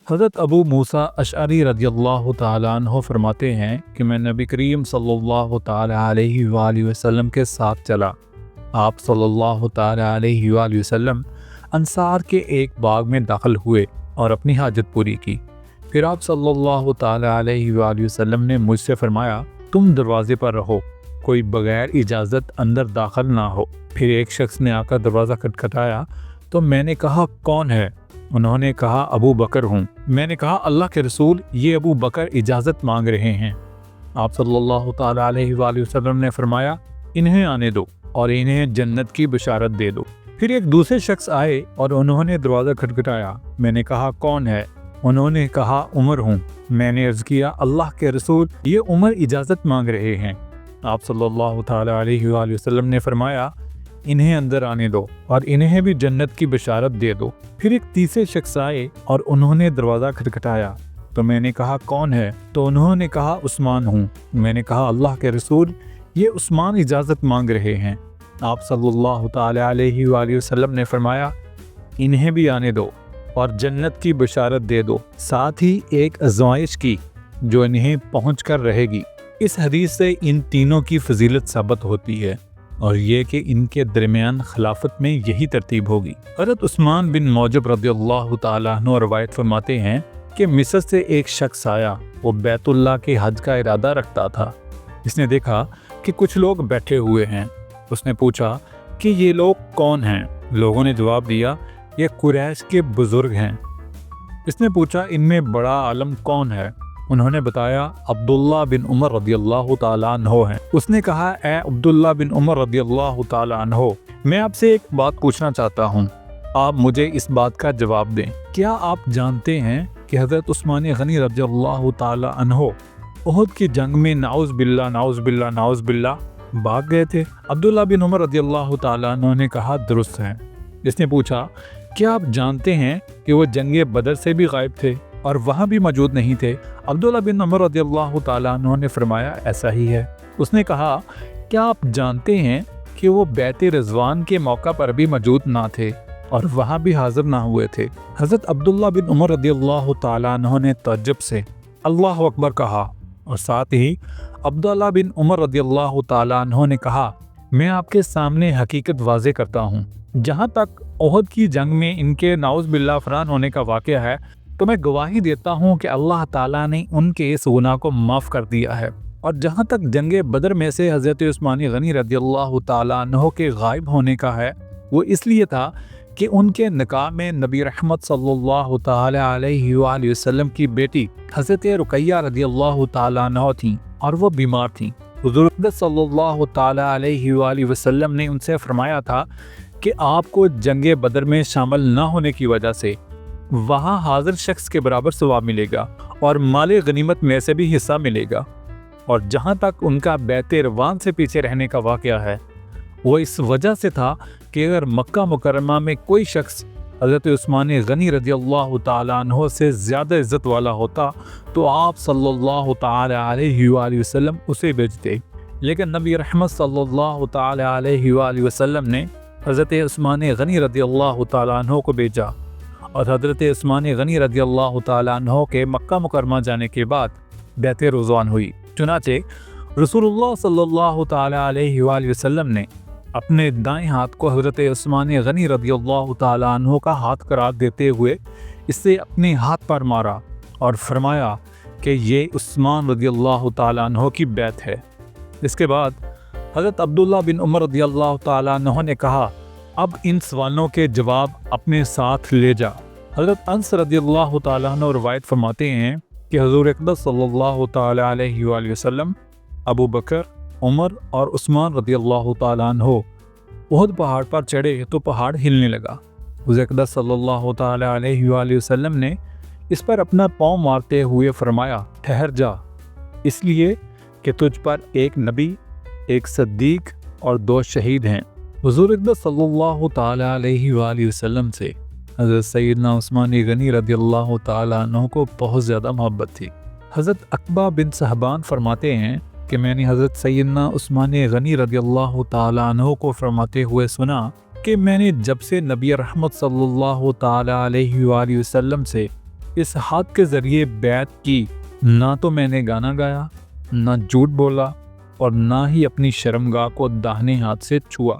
حضرت ابو موسیٰ اشعری رضی اللہ تعالیٰ عنہ فرماتے ہیں کہ میں نبی کریم صلی اللہ تعالیٰ علیہ وآلہ وسلم کے ساتھ چلا۔ آپ صلی اللہ تعالیٰ علیہ وآلہ وسلم انصار کے ایک باغ میں داخل ہوئے اور اپنی حاجت پوری کی۔ پھر آپ صلی اللہ تعالیٰ علیہ وآلہ وسلم نے مجھ سے فرمایا، تم دروازے پر رہو، کوئی بغیر اجازت اندر داخل نہ ہو۔ پھر ایک شخص نے آ کر دروازہ کھٹکھٹایا تو میں نے کہا، کون ہے؟ انہوں نے کہا، ابو بکر ہوں۔ میں نے کہا، اللہ کے رسول، یہ ابو بکر اجازت مانگ رہے ہیں۔ آپ صلی اللہ تعالیٰ علیہ وآلہ وسلم نے فرمایا، انہیں آنے دو اور انہیں جنت کی بشارت دے دو۔ پھر ایک دوسرے شخص آئے اور انہوں نے دروازہ کھٹکھٹایا۔ میں نے کہا، کون ہے؟ انہوں نے کہا، عمر ہوں۔ میں نے عرض کیا، اللہ کے رسول، یہ عمر اجازت مانگ رہے ہیں۔ آپ صلی اللہ تعالیٰ علیہ وآلہ وسلم نے فرمایا، انہیں اندر آنے دو اور انہیں بھی جنت کی بشارت دے دو۔ پھر ایک تیسرے شخص آئے اور انہوں نے دروازہ کھٹکھٹایا تو میں نے کہا، کون ہے؟ تو انہوں نے کہا، عثمان ہوں۔ میں نے کہا، اللہ کے رسول، یہ عثمان اجازت مانگ رہے ہیں۔ آپ صلی اللہ تعالیٰ علیہ وآلہ وسلم نے فرمایا، انہیں بھی آنے دو اور جنت کی بشارت دے دو، ساتھ ہی ایک آزمائش کی جو انہیں پہنچ کر رہے گی۔ اس حدیث سے ان تینوں کی فضیلت ثابت ہوتی ہے، اور یہ کہ ان کے درمیان خلافت میں یہی ترتیب ہوگی۔ حضرت عثمان بن موجب رضی اللہ تعالیٰ عنہ روایت فرماتے ہیں کہ مصر سے ایک شخص آیا، وہ بیت اللہ کے حج کا ارادہ رکھتا تھا۔ اس نے دیکھا کہ کچھ لوگ بیٹھے ہوئے ہیں۔ اس نے پوچھا کہ یہ لوگ کون ہیں؟ لوگوں نے جواب دیا، یہ قریش کے بزرگ ہیں۔ اس نے پوچھا، ان میں بڑا عالم کون ہے؟ انہوں نے بتایا، عبداللہ بن عمر رضی اللہ تعالیٰ عنہ ہیں۔ اس نے کہا، اے عبداللہ بن عمر رضی اللہ تعالیٰ عنہ، میں آپ سے ایک بات پوچھنا چاہتا ہوں، آپ مجھے اس بات کا جواب دیں۔ کیا آپ جانتے ہیں کہ حضرت عثمان غنی رضی اللہ تعالیٰ عنہ احد کی جنگ میں نعوذ باللہ نعوذ باللہ نعوذ باللہ بھاگ گئے تھے؟ عبداللہ بن عمر رضی اللہ تعالیٰ عنہ نے کہا، درست ہے۔ اس نے پوچھا، کیا آپ جانتے ہیں کہ وہ جنگ بدر سے بھی غائب تھے اور وہاں بھی موجود نہیں تھے؟ عبداللہ بن عمر رضی اللہ تعالیٰ عنہ نے فرمایا، ایسا ہی ہے۔ اس نے کہا، کیا آپ جانتے ہیں کہ وہ بیت رضوان کے موقع پر بھی موجود نہ تھے اور وہاں بھی حاضر نہ ہوئے تھے؟ حضرت عبداللہ بن عمر رضی اللہ تعالیٰ عنہ نے تعجب سے اللہ اکبر کہا، اور ساتھ ہی عبداللہ بن عمر رضی اللہ تعالیٰ عنہ نے کہا، میں آپ کے سامنے حقیقت واضح کرتا ہوں، جہاں تک احد کی جنگ میں ان کے نعوذ باللہ افران ہونے کا واقعہ ہے تو میں گواہی دیتا ہوں کہ اللہ تعالیٰ نے ان کے اس گناہ کو معاف کر دیا ہے۔ اور جہاں تک جنگ بدر میں سے حضرت عثمان غنی رضی اللہ تعالیٰ عنہ کے غائب ہونے کا ہے، وہ اس لیے تھا کہ ان کے نکاح میں نبی رحمت صلی اللہ تعالیٰ علیہ وآلہ وسلم کی بیٹی حضرت رقیہ رضی اللہ تعالیٰ عنہ تھیں اور وہ بیمار تھیں۔ حضور صلی اللہ تعالیٰ علیہ وآلہ وسلم نے ان سے فرمایا تھا کہ آپ کو جنگ بدر میں شامل نہ ہونے کی وجہ سے وہاں حاضر شخص کے برابر ثواب ملے گا اور مال غنیمت میں سے بھی حصہ ملے گا۔ اور جہاں تک ان کا بیت رضوان سے پیچھے رہنے کا واقعہ ہے، وہ اس وجہ سے تھا کہ اگر مکہ مکرمہ میں کوئی شخص حضرت عثمان غنی رضی اللہ تعالیٰ عنہ سے زیادہ عزت والا ہوتا تو آپ صلی اللہ تعالیٰ علیہ وآلہ وسلم اسے بھیجتے، لیکن نبی رحمت صلی اللہ تعالیٰ علیہ وآلہ وسلم نے حضرت عثمان غنی رضی اللہ تعالیٰ عنہ کو بھیجا، اور حضرت عثمان غنی رضی اللہ تعالیٰ عنہ کے مکہ مکرمہ جانے کے بعد بیعت رضوان ہوئی۔ چنانچہ رسول اللہ صلی اللہ تعالیٰ علیہ وآلہ وسلم نے اپنے دائیں ہاتھ کو حضرت عثمان غنی رضی اللہ تعالیٰ عنہ کا ہاتھ قرار دیتے ہوئے اس سے اپنے ہاتھ پر مارا اور فرمایا کہ یہ عثمان رضی اللہ تعالیٰ عنہ کی بیعت ہے۔ اس کے بعد حضرت عبداللہ بن عمر رضی اللہ تعالیٰ عنہ نے کہا، اب ان سوالوں کے جواب اپنے ساتھ لے جا۔ حضرت انس رضی اللہ تعالیٰ عنہ روایت فرماتے ہیں کہ حضور اقدس صلی اللہ تعالیٰ علیہ وآلہ وسلم، ابو بکر، عمر اور عثمان رضی اللہ تعالیٰ عنہ احد پہاڑ پر چڑھے تو پہاڑ ہلنے لگا۔ حضور اقدس صلی اللہ تعالیٰ علیہ وآلہ وسلم نے اس پر اپنا پاؤں مارتے ہوئے فرمایا، ٹھہر جا، اس لیے کہ تجھ پر ایک نبی، ایک صدیق اور 2 شہید ہیں۔ حضور اقدس صلی اللہ تعالیٰ علیہ وآلہ وسلم سے حضرت سیدنا عثمان غنی رضی اللہ تعالیٰ عنہ کو بہت زیادہ محبت تھی۔ حضرت عقبہ بن صحبان فرماتے ہیں کہ میں نے حضرت سیدنا عثمان غنی رضی اللہ تعالیٰ عنہ کو فرماتے ہوئے سنا کہ میں نے جب سے نبی رحمت صلی اللہ تعالیٰ علیہ وآلہ وسلم سے اس ہاتھ کے ذریعے بیعت کی، نہ تو میں نے گانا گایا، نہ جھوٹ بولا، اور نہ ہی اپنی شرمگاہ کو داہنے ہاتھ سے چھوا۔